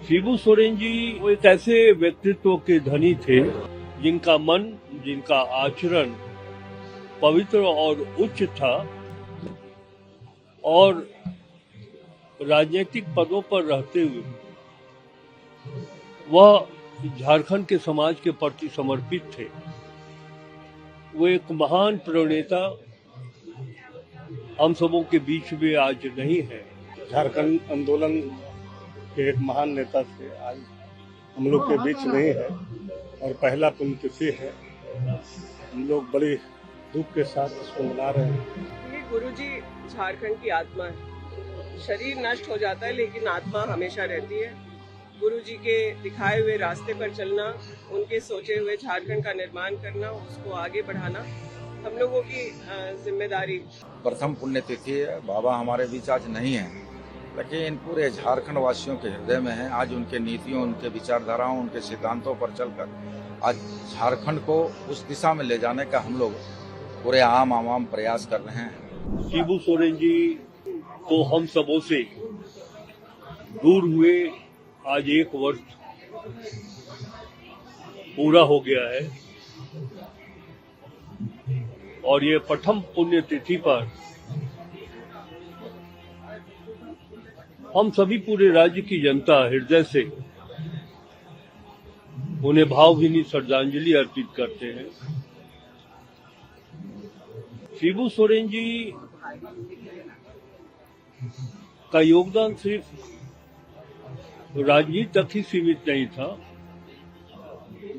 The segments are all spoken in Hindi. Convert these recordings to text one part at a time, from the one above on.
शिबू सोरेन जी वो एक ऐसे व्यक्तित्व के धनी थे जिनका मन, जिनका आचरण पवित्र और उच्च था और राजनीतिक पदों पर रहते हुए वह झारखंड के समाज के प्रति समर्पित थे। वो एक महान प्रणेता हम सबों के बीच में आज नहीं है। झारखंड आंदोलन के एक महान नेता थे, आज हम लोग के बीच नहीं है और पहला पुण्यतिथि है। हम लोग बड़ी दुख के साथ इसको मना रहे हैं। ये गुरुजी झारखंड की आत्मा है। शरीर नष्ट हो जाता है लेकिन आत्मा हमेशा रहती है। गुरुजी के दिखाए हुए रास्ते पर चलना, उनके सोचे हुए झारखंड का निर्माण करना, उसको आगे बढ़ाना हम लोगों की जिम्मेदारी। प्रथम पुण्यतिथि है। बाबा हमारे बीच आज नहीं है, लेकिन पूरे झारखंड वासियों के हृदय में है। आज उनके नीतियों, उनके विचारधाराओं, उनके सिद्धांतों पर चलकर आज झारखंड को उस दिशा में ले जाने का हम लोग पूरे आम प्रयास कर रहे हैं। शिबू सोरेन जी तो हम सबों से दूर हुए आज 1 वर्ष पूरा हो गया है और ये प्रथम पुण्यतिथि पर हम सभी पूरे राज्य की जनता हृदय से उन्हें भावभीनी श्रद्धांजलि अर्पित करते हैं। शिबू सोरेन जी का योगदान सिर्फ राजनीति तक ही सीमित नहीं था,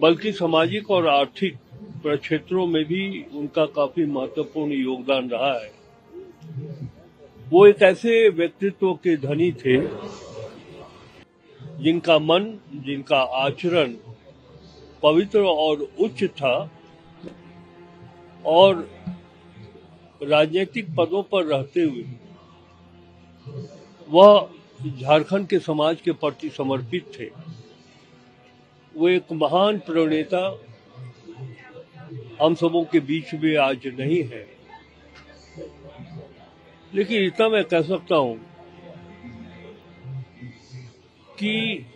बल्कि सामाजिक और आर्थिक क्षेत्रों में भी उनका काफी महत्वपूर्ण योगदान रहा है। वो एक ऐसे व्यक्तित्व के धनी थे जिनका मन, जिनका आचरण पवित्र और उच्च था और राजनीतिक पदों पर रहते हुए वह झारखंड के समाज के प्रति समर्पित थे। वो एक महान प्रणेता हम सबों के बीच में आज नहीं है, लेकिन इतना मैं कह सकता हूं कि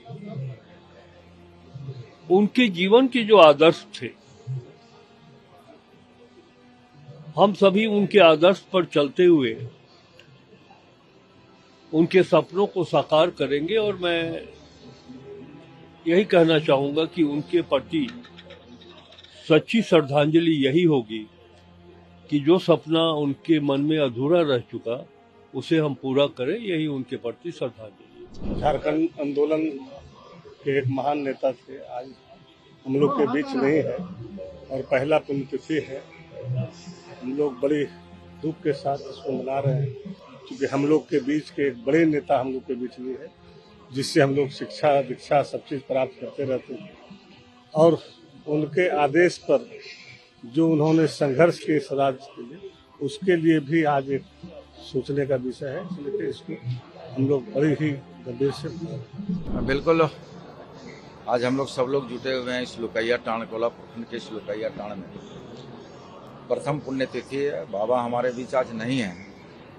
उनके जीवन के जो आदर्श थे, हम सभी उनके आदर्श पर चलते हुए उनके सपनों को साकार करेंगे। और मैं यही कहना चाहूंगा कि उनके प्रति सच्ची श्रद्धांजलि यही होगी कि जो सपना उनके मन में अधूरा रह चुका उसे हम पूरा करें। यही उनके प्रति श्रद्धांजलि। झारखंड आंदोलन के एक महान नेता थे, आज हम लोग के बीच नहीं है और पहला पुण्यतिथि है। हम लोग बड़ी दुख के साथ इसको मना रहे हैं क्योंकि हम लोग के बीच के एक बड़े नेता हम लोग के बीच नहीं है, जिससे हम लोग शिक्षा, दीक्षा सब चीज प्राप्त करते रहते हैं। और उनके आदेश पर जो उन्होंने संघर्ष किए स्वराज के लिए, उसके लिए भी आज एक सोचने का विषय है, इसलिए इसको हम लोग बड़ी ही गंभीर से। बिल्कुल, आज हम लोग सब लोग जुटे हुए हैं इस लुकैया टाण कोला प्रखंड के इस लुकैया टाण में। प्रथम पुण्यतिथि है। बाबा हमारे बीच आज नहीं है,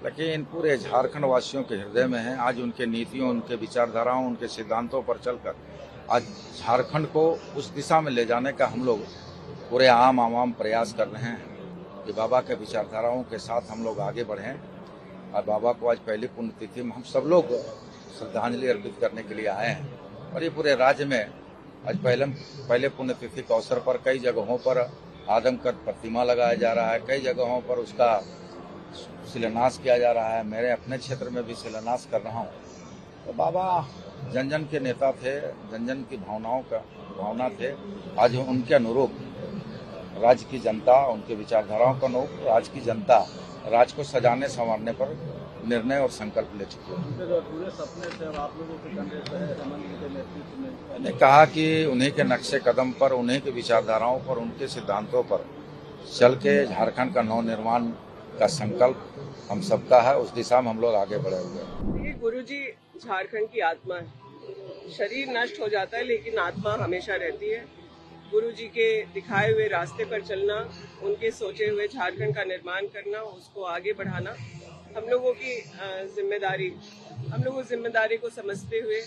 लेकिन पूरे झारखंड वासियों के हृदय में है। आज उनके नीतियों, उनके विचारधाराओं, उनके सिद्धांतों पर चलकर आज झारखंड को उस दिशा में ले जाने का हम लोग पूरे आम प्रयास कर रहे हैं कि बाबा के विचारधाराओं के साथ हम लोग आगे बढ़ें। और बाबा को आज पहली पुण्यतिथि में हम सब लोग श्रद्धांजलि अर्पित करने के लिए आए हैं। और ये पूरे राज्य में आज पहले पुण्यतिथि के अवसर पर कई जगहों पर आदमकद प्रतिमा लगाया जा रहा है, कई जगहों पर उसका शिलान्यास किया जा रहा है। मेरे अपने क्षेत्र में भी शिलान्यास कर रहा हूँ। तो बाबा जन जन के नेता थे, जन जन की भावना थे। आज उनके अनुरूप राज्य की जनता, उनके विचारधाराओं के अनुरूप राज्य की जनता राज्य को सजाने संवारने पर निर्णय और संकल्प ले चुके हैं। मैंने कहा कि उन्हीं के नक्शे कदम पर, उन्हीं के विचारधाराओं पर, उनके सिद्धांतों पर चल के झारखंड का नव निर्माण का संकल्प हम सबका है। उस दिशा में हम लोग आगे बढ़े हुए हैं। ये गुरुजी झारखंड की आत्मा है। शरीर नष्ट हो जाता है लेकिन आत्मा हमेशा रहती है। गुरुजी के दिखाए हुए रास्ते पर चलना, उनके सोचे हुए झारखंड का निर्माण करना, उसको आगे बढ़ाना हम लोगों की जिम्मेदारी, हम लोग उस जिम्मेदारी को समझते हुए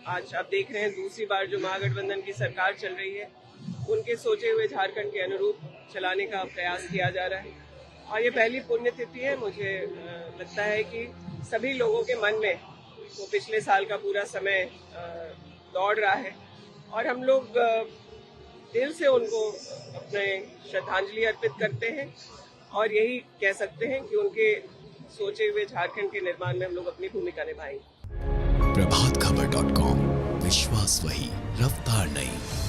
आज आप देख रहे हैं दूसरी बार जो महागठबंधन की सरकार चल रही है, उनके सोचे हुए झारखंड के अनुरूप चलाने का प्रयास किया जा रहा है। और ये पहली पुण्यतिथि है। मुझे लगता है कि सभी लोगों के मन में वो पिछले साल का पूरा समय दौड़ रहा है और हम लोग दिल से उनको अपने श्रद्धांजलि अर्पित करते हैं और यही कह सकते हैं कि उनके सोचे हुए झारखंड के निर्माण में हम लोग अपनी भूमिका निभाएंगे। प्रभातखबर.com, विश्वास वही, रफ्तार नहीं।